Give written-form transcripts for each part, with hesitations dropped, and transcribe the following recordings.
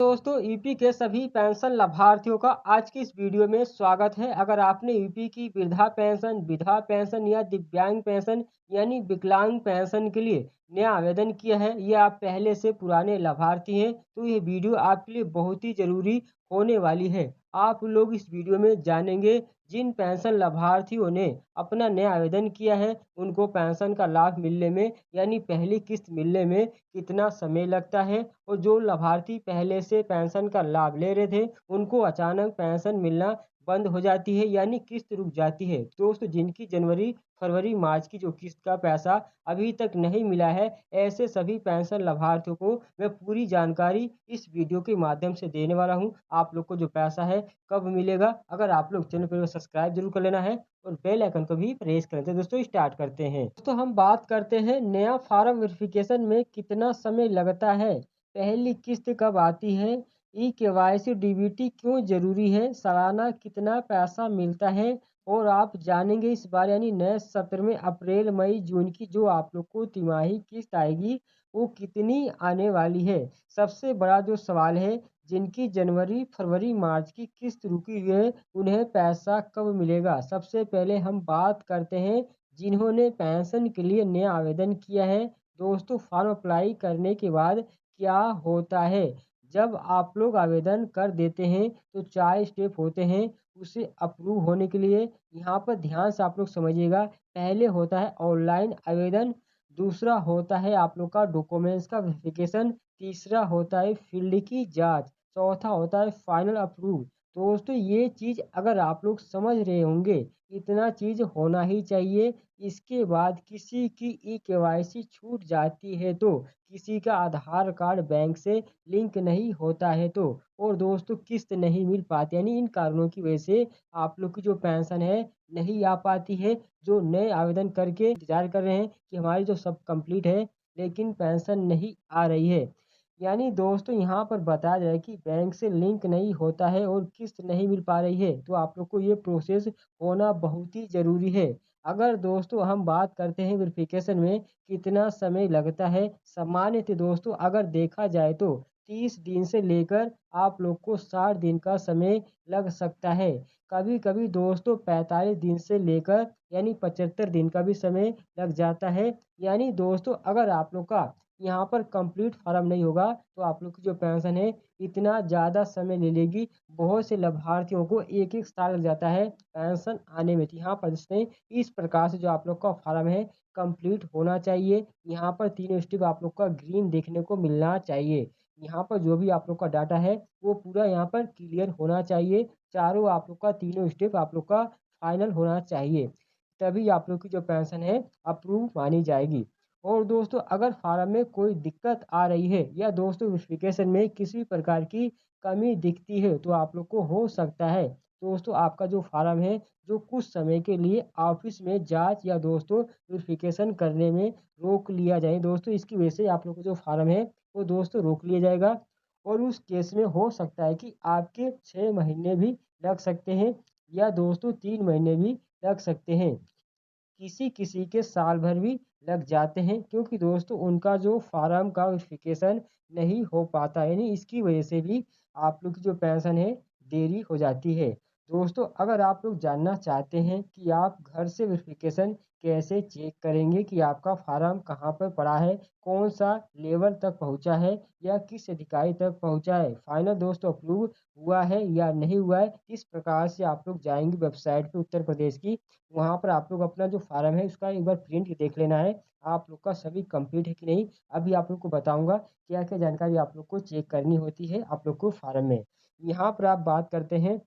दोस्तों यूपी के सभी पेंशन लाभार्थियों का आज की इस वीडियो में स्वागत है। अगर आपने यूपी की वृद्धा पेंशन, विधवा पेंशन या दिव्यांग पेंशन यानी विकलांग पेंशन के लिए नया आवेदन किया है या आप पहले से पुराने लाभार्थी हैं तो ये वीडियो आपके लिए बहुत ही जरूरी होने वाली है। आप लोग इस वीडियो में जानेंगे जिन पेंशन लाभार्थियों ने अपना नया आवेदन किया है उनको पेंशन का लाभ मिलने में यानी पहली किस्त मिलने में कितना समय लगता है और जो लाभार्थी पहले से पेंशन का लाभ ले रहे थे उनको अचानक पेंशन मिलना बंद हो जाती है यानी किस्त रुक जाती है। दोस्तों जिनकी जनवरी फरवरी मार्च की जो किस्त का पैसा अभी तक नहीं मिला है ऐसे सभी पेंशन लाभार्थियों को मैं पूरी जानकारी इस वीडियो के माध्यम से देने वाला हूं। आप लोग को जो पैसा है कब मिलेगा, अगर आप लोग चैनल पर सब्सक्राइब जरूर कर लेना है और बेल आइकन को भी प्रेस कर लेते हैं। दोस्तों स्टार्ट करते हैं। दोस्तों हम बात करते हैं नया फॉर्म वेरिफिकेशन में कितना समय लगता है, पहली किस्त कब आती है, ई केवाईसी डीबीटी क्यों जरूरी है, सालाना कितना पैसा मिलता है और आप जानेंगे इस बार यानी नए सत्र में अप्रैल मई जून की जो आप लोग को तिमाही किस्त आएगी वो कितनी आने वाली है। सबसे बड़ा जो सवाल है, जिनकी जनवरी फरवरी मार्च की किस्त रुकी हुई है उन्हें पैसा कब मिलेगा। सबसे पहले हम बात करते हैं जिन्होंने पेंशन के लिए नया आवेदन किया है। दोस्तों फॉर्म अप्लाई करने के बाद क्या होता है, जब आप लोग आवेदन कर देते हैं तो 4 स्टेप होते हैं उसे अप्रूव होने के लिए। यहाँ पर ध्यान से आप लोग समझिएगा। पहले होता है ऑनलाइन आवेदन, दूसरा होता है आप लोग का डॉक्यूमेंट्स का वेरिफिकेशन, तीसरा होता है फील्ड की जांच, चौथा होता है फाइनल अप्रूव। दोस्तों ये चीज़ अगर आप लोग समझ रहे होंगे, इतना चीज़ होना ही चाहिए। इसके बाद किसी की ई केवाईसी छूट जाती है तो, किसी का आधार कार्ड बैंक से लिंक नहीं होता है तो, और दोस्तों किस्त नहीं मिल पाती यानी इन कारणों की वजह से आप लोग की जो पेंशन है नहीं आ पाती है। जो नए आवेदन करके इंतजार कर रहे हैं कि हमारी जो सब कंप्लीट है लेकिन पेंशन नहीं आ रही है, यानी दोस्तों यहाँ पर बताया जाए कि बैंक से लिंक नहीं होता है और किस्त नहीं मिल पा रही है तो आप लोग को ये प्रोसेस होना बहुत ही ज़रूरी है। अगर दोस्तों हम बात करते हैं वेरिफिकेशन में कितना समय लगता है, सामान्यतः दोस्तों अगर देखा जाए तो 30 दिन से लेकर आप लोग को 60 दिन का समय लग सकता है। कभी कभी दोस्तों 45 दिन से लेकर यानी 75 दिन का भी समय लग जाता है। यानी दोस्तों अगर आप लोग का यहाँ पर कंप्लीट फार्म नहीं होगा तो आप लोग की जो पेंशन है इतना ज़्यादा समय ले लेगी। बहुत से लाभार्थियों को एक एक साल लग जाता है पेंशन आने में। तो यहाँ पर जिसने इस प्रकार से जो आप लोग का फार्म है कंप्लीट होना चाहिए। यहाँ पर तीनों स्टेप आप लोग का ग्रीन देखने को मिलना चाहिए। यहाँ पर जो भी आप लोग का डाटा है वो पूरा यहाँ पर क्लियर होना चाहिए। चारों आप लोग का तीनों स्टेप आप लोग का फाइनल होना चाहिए, तभी आप लोग की जो पेंशन है अप्रूव मानी जाएगी। और दोस्तों अगर फार्म में कोई दिक्कत आ रही है या दोस्तों वेरिफिकेशन में किसी भी प्रकार की कमी दिखती है तो आप लोग को हो सकता है दोस्तों आपका जो फार्म है जो कुछ समय के लिए ऑफिस में जांच या दोस्तों वेरिफिकेशन करने में रोक लिया जाए। दोस्तों इसकी वजह से आप लोग का जो फार्म है वो दोस्तों रोक लिया जाएगा और उस केस में हो सकता है कि आपके 6 महीने भी लग सकते हैं या दोस्तों 3 महीने भी लग सकते हैं। किसी किसी के साल भर भी लग जाते हैं क्योंकि दोस्तों उनका जो फार्म का वेरिफिकेशन नहीं हो पाता यानी इसकी वजह से भी आप लोग की जो पेंशन है देरी हो जाती है। दोस्तों अगर आप लोग जानना चाहते हैं कि आप घर से वेरिफिकेशन कैसे चेक करेंगे कि आपका फार्म कहाँ पर पड़ा है, कौन सा लेवल तक पहुँचा है या किस अधिकारी तक पहुँचा है, फाइनल दोस्तों अप्रूव हुआ है या नहीं हुआ है, इस प्रकार से आप लोग जाएंगे वेबसाइट पे उत्तर प्रदेश की। वहाँ पर आप लोग अपना जो फार्म है उसका एक बार प्रिंट देख लेना है आप लोग का सभी कंप्लीट है कि नहीं। अभी आप लोग को बताऊंगा क्या क्या जानकारी आप लोग को चेक करनी होती है आप लोग को फार्म में। यहाँ पर आप बात करते हैं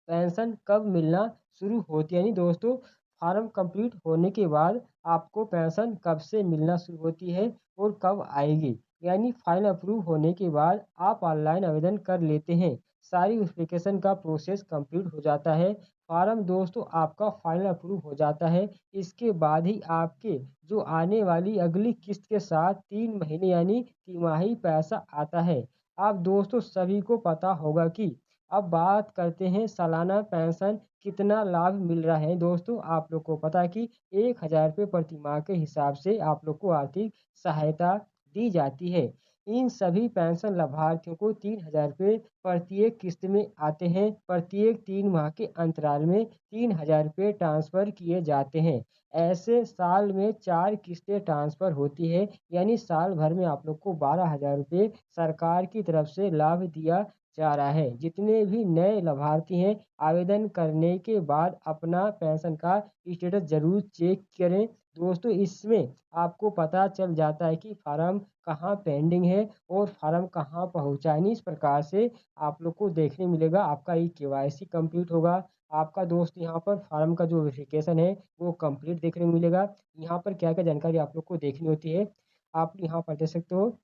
पेंशन कब मिलना शुरू होती है, यानी दोस्तों फार्म कंप्लीट होने के बाद आपको पेंशन कब से मिलना शुरू होती है और कब आएगी। यानी फाइल अप्रूव होने के बाद आप ऑनलाइन आवेदन कर लेते हैं, सारी वेरिफिकेशन का प्रोसेस कंप्लीट हो जाता है, फार्म दोस्तों आपका फाइनल अप्रूव हो जाता है। इसके बाद ही आपके जो आने वाली अगली किस्त के साथ 3 महीने यानी तिमाही पैसा आता है। आप दोस्तों सभी को पता होगा कि अब बात करते हैं सालाना पेंशन कितना लाभ मिल रहा है। दोस्तों आप लोग को पता है कि 1000 रुपये प्रति माह के हिसाब से आप लोग को आर्थिक सहायता दी जाती है। इन सभी पेंशन लाभार्थियों को 3,000 रुपये प्रत्येक किस्त में आते हैं। प्रत्येक 3 माह के अंतराल में 3,000 रुपये ट्रांसफर किए जाते हैं। ऐसे साल में 4 किस्तें ट्रांसफर होती है, यानी साल भर में आप लोग को 12,000 रुपये सरकार की तरफ से लाभ दिया जा रहा है। जितने भी नए लाभार्थी हैं, आवेदन करने के बाद अपना पेंशन का स्टेटस जरूर चेक करें। दोस्तों, इसमें आपको पता चल जाता है कि फार्म कहाँ पेंडिंग है और फार्म कहाँ पहुँचा है। इस प्रकार से आप लोग को देखने मिलेगा, आपका ई केवाईसी कंप्लीट होगा। आपका दोस्त यहाँ पर फार्म का जो वेरिफिकेशन है वो कंप्लीट देखने मिलेगा। यहाँ पर क्या क्या जानकारी आप लोग को देखनी होती है, आप यहाँ पर देख सकते हो।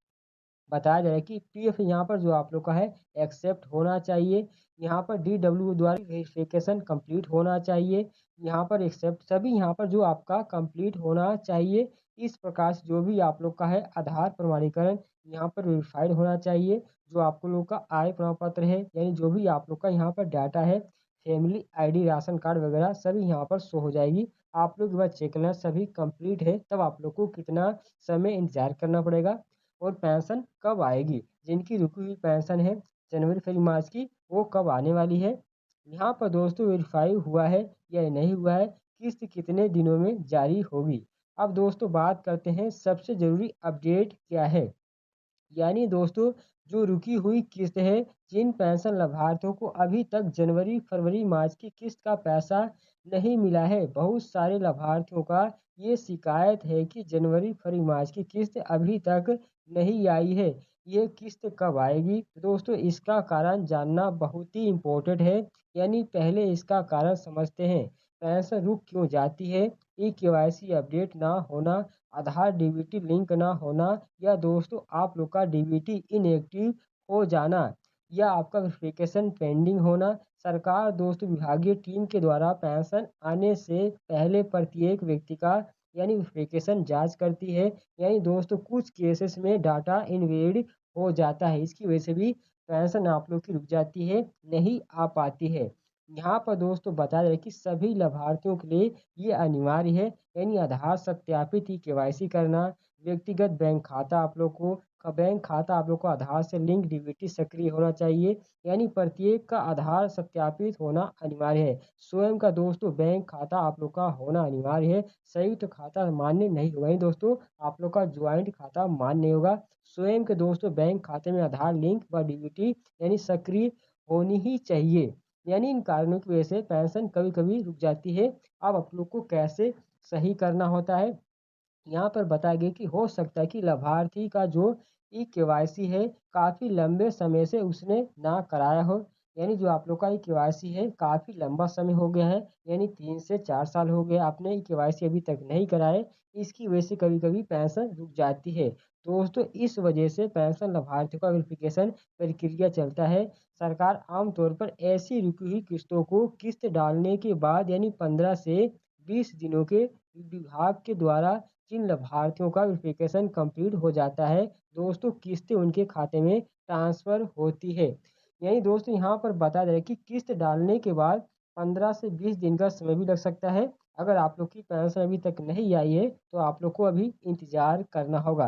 बताया जा रहा है कि पीएफ यहाँ पर जो आप लोग का है एक्सेप्ट होना चाहिए। यहाँ पर डीडब्ल्यू द्वारा वेरिफिकेशन कंप्लीट होना चाहिए। यहाँ पर एक्सेप्ट सभी यहाँ पर जो आपका कंप्लीट होना चाहिए। इस प्रकार से जो भी आप लोग का है आधार प्रमाणीकरण यहाँ पर वेरीफाइड होना चाहिए। जो आप लोग का आय प्रमाण पत्र है, यानी जो भी आप लोग का यहाँ पर डाटा है, फैमिली आईडी, राशन कार्ड वगैरह सभी यहाँ पर शो हो जाएगी। आप लोग एक बार चेक करना सभी कंप्लीट है, तब आप लोग को कितना समय इंतजार करना पड़ेगा और पेंशन कब आएगी। जिनकी रुकी हुई पेंशन है जनवरी फरवरी मार्च की, वो कब आने वाली है। यहाँ पर दोस्तों वेरीफाई हुआ है या नहीं हुआ है, किस्त कितने दिनों में जारी होगी। अब दोस्तों बात करते हैं सबसे ज़रूरी अपडेट क्या है। यानी दोस्तों, जो रुकी हुई किस्त है, जिन पेंशन लाभार्थियों को अभी तक जनवरी फरवरी मार्च की किस्त का पैसा नहीं मिला है, बहुत सारे लाभार्थियों का ये शिकायत है कि जनवरी फरवरी मार्च की किस्त अभी तक नहीं आई है। ये किस्त कब आएगी। तो दोस्तों, इसका कारण जानना बहुत ही इम्पोर्टेंट है। यानी पहले इसका कारण समझते हैं। पेंशन रुक क्यों जाती है। ई केवाईसी अपडेट ना होना, आधार डीबीटी लिंक ना होना, या दोस्तों आप लोग का डीबीटी इनएक्टिव हो जाना, या आपका वेरिफिकेशन पेंडिंग होना। सरकार दोस्तों विभागीय टीम के द्वारा पेंशन आने से पहले प्रत्येक व्यक्ति का यानी वेरिफिकेशन जांच करती है। यानी दोस्तों कुछ केसेस में डाटा इनवैलिड हो जाता है, इसकी वजह से भी पेंशन आप लोग की रुक जाती है, नहीं आ पाती है। यहाँ पर दोस्तों बताया जाए कि सभी लाभार्थियों के लिए ये अनिवार्य है। यानी आधार सत्यापित, ई केवाईसी करना, व्यक्तिगत बैंक खाता आप लोग को बैंक खाता आप लोग को आधार से लिंक, डीबीटी सक्रिय होना चाहिए। यानी प्रत्येक का आधार सत्यापित होना अनिवार्य है। स्वयं का दोस्तों बैंक खाता आप लोग का होना अनिवार्य है। संयुक्त खाता मान्य नहीं होगा। दोस्तों आप लोग का ज्वाइंट खाता मान्य नहीं होगा। स्वयं के दोस्तों बैंक खाते में आधार लिंक व डीबीटी यानी सक्रिय होनी ही चाहिए। यानी इन कारणों की वजह से पेंशन कभी कभी रुक जाती है। अब आप लोग को कैसे सही करना होता है, यहाँ पर बताया गया कि हो सकता है कि लाभार्थी का जो ई केवाईसी है काफ़ी लंबे समय से उसने ना कराया हो। यानी जो आप लोग का ई केवाईसी है काफ़ी लंबा समय हो गया है, यानी 3 से 4 साल हो गए आपने ई केवाईसी अभी तक नहीं कराए। इसकी वजह से कभी कभी पेंशन रुक जाती है। दोस्तों इस वजह से पेंशन लाभार्थियों का वेरिफिकेशन प्रक्रिया चलता है। सरकार आमतौर पर ऐसी रुकी हुई किस्तों को किस्त डालने के बाद यानी 15 से 20 दिनों के विभाग के द्वारा जिन लाभार्थियों का वेरिफिकेशन कंप्लीट हो जाता है, दोस्तों किस्तें उनके खाते में ट्रांसफ़र होती है। यानी दोस्तों यहाँ पर बताया जा रहा है कि किस्त डालने के बाद 15 से 20 दिन का समय भी लग सकता है। अगर आप लोग की पेंशन अभी तक नहीं आई है तो आप लोग को अभी इंतज़ार करना होगा,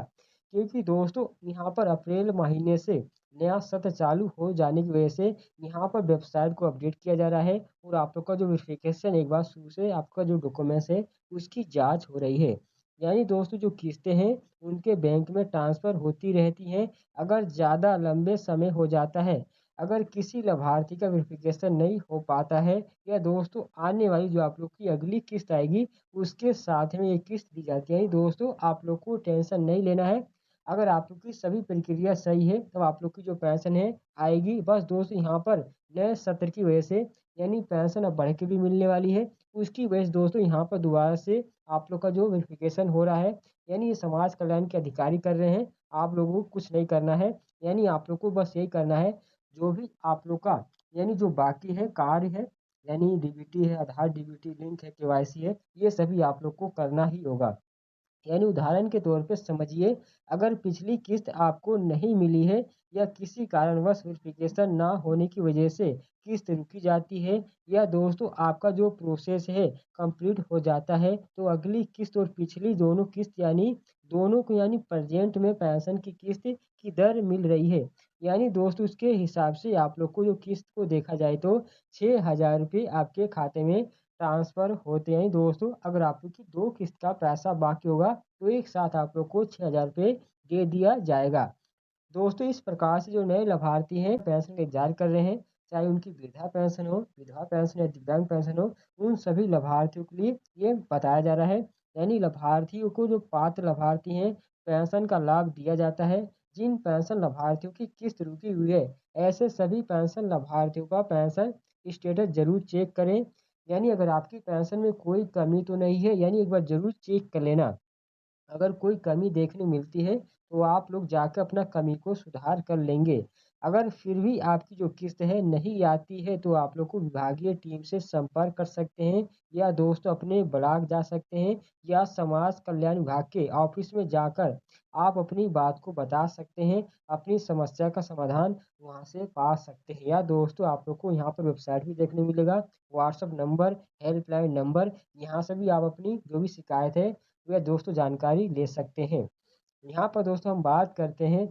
क्योंकि दोस्तों यहाँ पर अप्रैल महीने से नया सत्र चालू हो जाने की वजह से यहाँ पर वेबसाइट को अपडेट किया जा रहा है और आप लोग का जो वेरिफिकेशन एक बार शुरू से आपका जो डॉक्यूमेंट्स है उसकी जाँच हो रही है। यानी दोस्तों जो किस्तें हैं उनके बैंक में ट्रांसफ़र होती रहती हैं। अगर ज़्यादा लंबे समय हो जाता है, अगर किसी लाभार्थी का वेरिफिकेशन नहीं हो पाता है, या दोस्तों आने वाली जो आप लोग की अगली किस्त आएगी उसके साथ में ये किस्त दी जाती है। दोस्तों आप लोग को टेंशन नहीं लेना है। अगर आप लोग की सभी प्रक्रिया सही है तब आप लोग की जो पेंशन है आएगी। बस दोस्तों यहाँ पर नए सत्र की वजह से यानी पेंशन अब बढ़ के भी मिलने वाली है, उसकी वजह से दोस्तों यहाँ पर दोबारा से आप लोग का जो वेरिफिकेशन हो रहा है, यानी ये समाज कल्याण के अधिकारी कर रहे हैं। आप लोगों को कुछ नहीं करना है। यानी आप लोग को बस यही करना है, जो भी आप लोग का यानी जो बाकी है कार्य है, यानी डीबीटी है, आधार डीबीटी लिंक है, केवाईसी है, ये सभी आप लोग को करना ही होगा। यानी उदाहरण के तौर पे समझिए, अगर पिछली किस्त आपको नहीं मिली है या किसी कारणवश वेरिफिकेशन ना होने की वजह से किस्त रुकी जाती है, या दोस्तों आपका जो प्रोसेस है कंप्लीट हो जाता है, तो अगली किस्त और पिछली दोनों किस्त यानी दोनों को यानी प्रेजेंट में पेंशन की किस्त की दर मिल रही है। यानी दोस्तों उसके हिसाब से आप लोग को जो किस्त को देखा जाए तो 6,000 रुपये आपके खाते में ट्रांसफ़र होते हैं दोस्तों। अगर आप लोग की 2 किस्त का पैसा बाकी होगा तो एक साथ आप लोग को 6,000 रुपये दे दिया जाएगा। दोस्तों इस प्रकार से जो नए लाभार्थी हैं पेंशन का इंतजार कर रहे हैं, चाहे उनकी वृद्धा पेंशन हो, विधवा पेंशन या दिव्यांग पेंशन हो, उन सभी लाभार्थियों के लिए ये बताया जा रहा है। यानी लाभार्थियों को जो पात्र लाभार्थी हैं पेंशन का लाभ दिया जाता है। जिन पेंशन लाभार्थियों की किस्त रुकी हुई है ऐसे सभी पेंशन लाभार्थियों का पेंशन स्टेटस जरूर चेक करें। यानी अगर आपकी पेंशन में कोई कमी तो नहीं है, यानी एक बार जरूर चेक कर लेना। अगर कोई कमी देखने मिलती है तो आप लोग जाकर अपना कमी को सुधार कर लेंगे। अगर फिर भी आपकी जो किस्त है नहीं आती है तो आप लोग को विभागीय टीम से संपर्क कर सकते हैं या दोस्तों अपने ब्लॉक जा सकते हैं या समाज कल्याण विभाग के ऑफिस में जाकर आप अपनी बात को बता सकते हैं, अपनी समस्या का समाधान वहां से पा सकते हैं। या दोस्तों आप लोग को यहाँ पर वेबसाइट भी देखने मिलेगा, व्हाट्सएप नंबर, हेल्पलाइन नंबर, यहाँ से भी आप अपनी जो भी शिकायत है वह दोस्तों जानकारी ले सकते हैं। यहाँ पर दोस्तों हम बात करते हैं,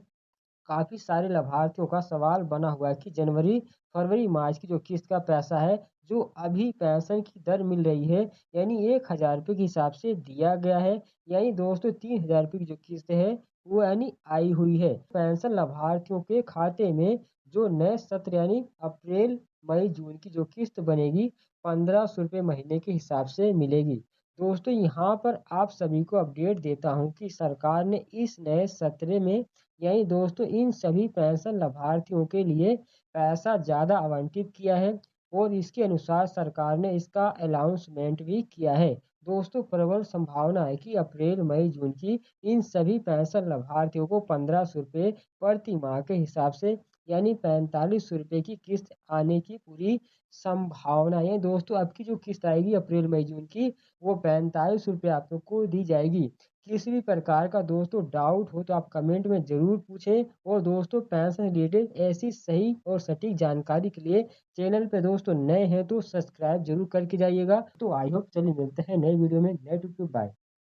काफ़ी सारे लाभार्थियों का सवाल बना हुआ है कि जनवरी, फरवरी, मार्च की जो किस्त का पैसा है, जो अभी पेंशन की दर मिल रही है, यानी 1,000 रुपये के हिसाब से दिया गया है। यानी दोस्तों 3,000 रुपये की जो किस्त है, वो यानी आई हुई है। पेंशन लाभार्थियों के खाते में जो नए सत्र यानी अप्रैल, मई, जून की जो किस्त बनेगी, 1,500 रुपये महीने के हिसाब से मिलेगी। दोस्तों यहाँ पर आप सभी को अपडेट देता हूँ कि सरकार ने इस नए सत्र में यानी दोस्तों इन सभी पेंशन लाभार्थियों के लिए पैसा ज़्यादा आवंटित किया है और इसके अनुसार सरकार ने इसका अनाउंसमेंट भी किया है। दोस्तों प्रबल संभावना है कि अप्रैल, मई, जून की इन सभी पेंशन लाभार्थियों को 1,500 रुपये प्रति माह के हिसाब से यानी 4,500 रुपये की किस्त आने की पूरी संभावना है। दोस्तों अब की जो किस्त आएगी अप्रैल, मई, जून की, वो 45 रुपये आप लोग को दी जाएगी। किसी भी प्रकार का दोस्तों डाउट हो तो आप कमेंट में ज़रूर पूछें। और दोस्तों पेंशन रिलेटेड ऐसी सही और सटीक जानकारी के लिए चैनल पे दोस्तों नए हैं तो सब्सक्राइब जरूर करके जाइएगा। तो आई होप चलिए मिलते हैं नए वीडियो में, नेट बाय।